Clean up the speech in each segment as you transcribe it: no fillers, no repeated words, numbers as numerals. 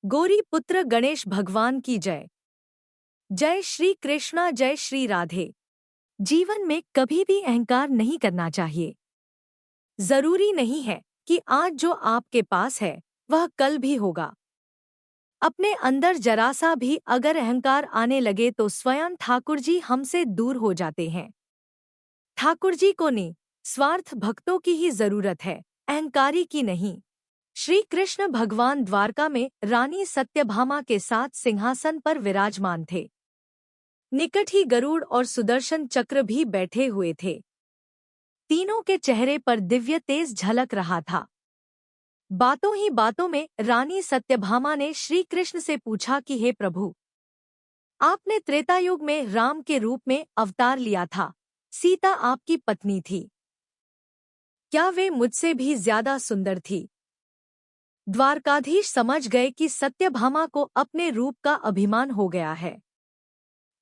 गौरी पुत्र गणेश भगवान की जय। जय श्री कृष्णा, जय श्री राधे। जीवन में कभी भी अहंकार नहीं करना चाहिए। जरूरी नहीं है कि आज जो आपके पास है वह कल भी होगा। अपने अंदर जरा सा भी अगर अहंकार आने लगे तो स्वयं ठाकुर जी हमसे दूर हो जाते हैं। ठाकुर जी को स्वार्थ भक्तों की ही जरूरत है, अहंकारी की नहीं। श्री कृष्ण भगवान द्वारका में रानी सत्यभामा के साथ सिंहासन पर विराजमान थे। निकट ही गरुड़ और सुदर्शन चक्र भी बैठे हुए थे। तीनों के चेहरे पर दिव्य तेज झलक रहा था। बातों ही बातों में रानी सत्यभामा ने श्री कृष्ण से पूछा कि हे प्रभु, आपने त्रेतायुग में राम के रूप में अवतार लिया था। सीता आपकी पत्नी थी, क्या वे मुझसे भी ज्यादा सुंदर थी? द्वारकाधीश समझ गए कि सत्यभामा को अपने रूप का अभिमान हो गया है।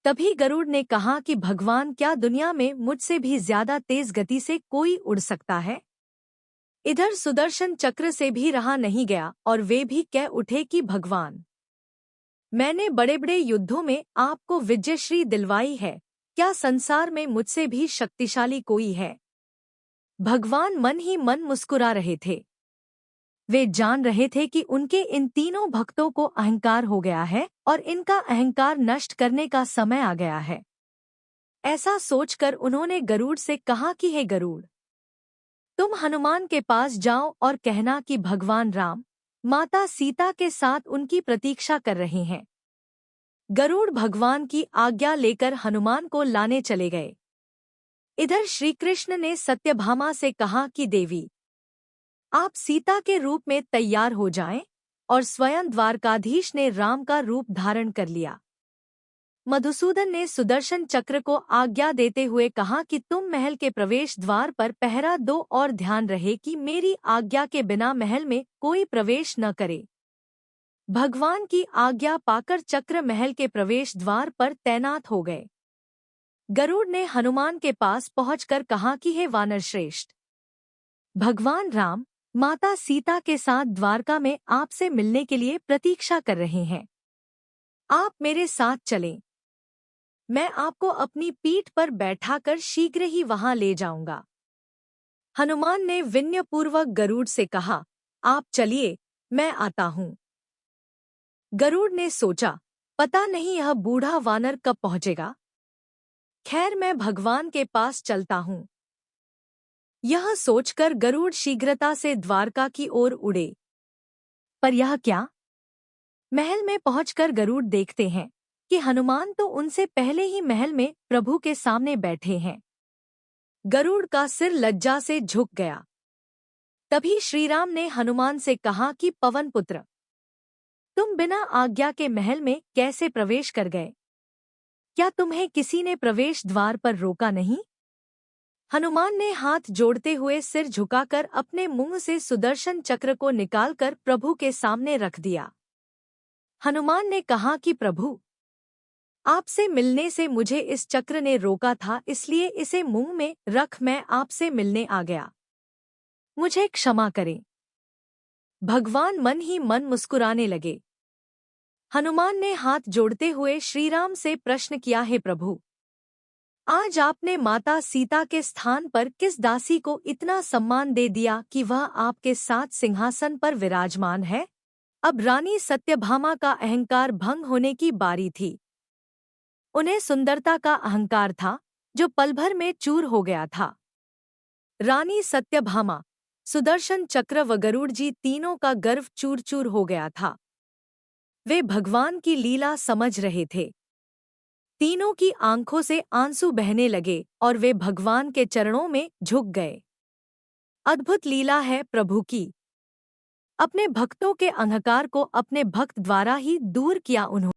तभी गरुड़ ने कहा कि भगवान, क्या दुनिया में मुझसे भी ज्यादा तेज गति से कोई उड़ सकता है? इधर सुदर्शन चक्र से भी रहा नहीं गया और वे भी कह उठे कि भगवान, मैंने बड़े बड़े युद्धों में आपको विजयश्री दिलवाई है, क्या संसार में मुझसे भी शक्तिशाली कोई है? भगवान मन ही मन मुस्कुरा रहे थे। वे जान रहे थे कि उनके इन तीनों भक्तों को अहंकार हो गया है और इनका अहंकार नष्ट करने का समय आ गया है। ऐसा सोचकर उन्होंने गरुड़ से कहा कि हे गरुड़, तुम हनुमान के पास जाओ और कहना कि भगवान राम माता सीता के साथ उनकी प्रतीक्षा कर रहे हैं। गरुड़ भगवान की आज्ञा लेकर हनुमान को लाने चले गए। इधर श्री कृष्ण ने सत्यभामा से कहा कि देवी, आप सीता के रूप में तैयार हो जाएं, और स्वयं द्वारकाधीश ने राम का रूप धारण कर लिया। मधुसूदन ने सुदर्शन चक्र को आज्ञा देते हुए कहा कि तुम महल के प्रवेश द्वार पर पहरा दो और ध्यान रहे कि मेरी आज्ञा के बिना महल में कोई प्रवेश न करे। भगवान की आज्ञा पाकर चक्र महल के प्रवेश द्वार पर तैनात हो गए। गरुड़ ने हनुमान के पास पहुंचकर कहा कि हे वानर श्रेष्ठ, भगवान राम माता सीता के साथ द्वारका में आपसे मिलने के लिए प्रतीक्षा कर रहे हैं। आप मेरे साथ चलें। मैं आपको अपनी पीठ पर बैठाकर शीघ्र ही वहां ले जाऊंगा। हनुमान ने विनयपूर्वक गरुड़ से कहा, आप चलिए, मैं आता हूं। गरुड़ ने सोचा, पता नहीं यह बूढ़ा वानर कब पहुंचेगा। खैर, मैं भगवान के पास चलता हूं। यह सोचकर गरुड़ शीघ्रता से द्वारका की ओर उड़े। पर यह क्या? महल में पहुंचकर गरुड़ देखते हैं कि हनुमान तो उनसे पहले ही महल में प्रभु के सामने बैठे हैं। गरुड़ का सिर लज्जा से झुक गया। तभी श्रीराम ने हनुमान से कहा कि पवन पुत्र, तुम बिना आज्ञा के महल में कैसे प्रवेश कर गए? क्या तुम्हें किसी ने प्रवेश द्वार पर रोका नहीं? हनुमान ने हाथ जोड़ते हुए सिर झुकाकर अपने मुंह से सुदर्शन चक्र को निकालकर प्रभु के सामने रख दिया। हनुमान ने कहा कि प्रभु, आपसे मिलने से मुझे इस चक्र ने रोका था, इसलिए इसे मुंह में रख मैं आपसे मिलने आ गया। मुझे क्षमा करें। भगवान मन ही मन मुस्कुराने लगे। हनुमान ने हाथ जोड़ते हुए श्रीराम से प्रश्न किया, हे प्रभु, आज आपने माता सीता के स्थान पर किस दासी को इतना सम्मान दे दिया कि वह आपके साथ सिंहासन पर विराजमान है? अब रानी सत्यभामा का अहंकार भंग होने की बारी थी। उन्हें सुंदरता का अहंकार था जो पल भर में चूर हो गया था। रानी सत्यभामा, सुदर्शन चक्र व गरुड़ जी तीनों का गर्व चूर चूर हो गया था। वे भगवान की लीला समझ रहे थे। तीनों की आंखों से आंसू बहने लगे और वे भगवान के चरणों में झुक गए। अद्भुत लीला है प्रभु की। अपने भक्तों के अहंकार को अपने भक्त द्वारा ही दूर किया उन्होंने।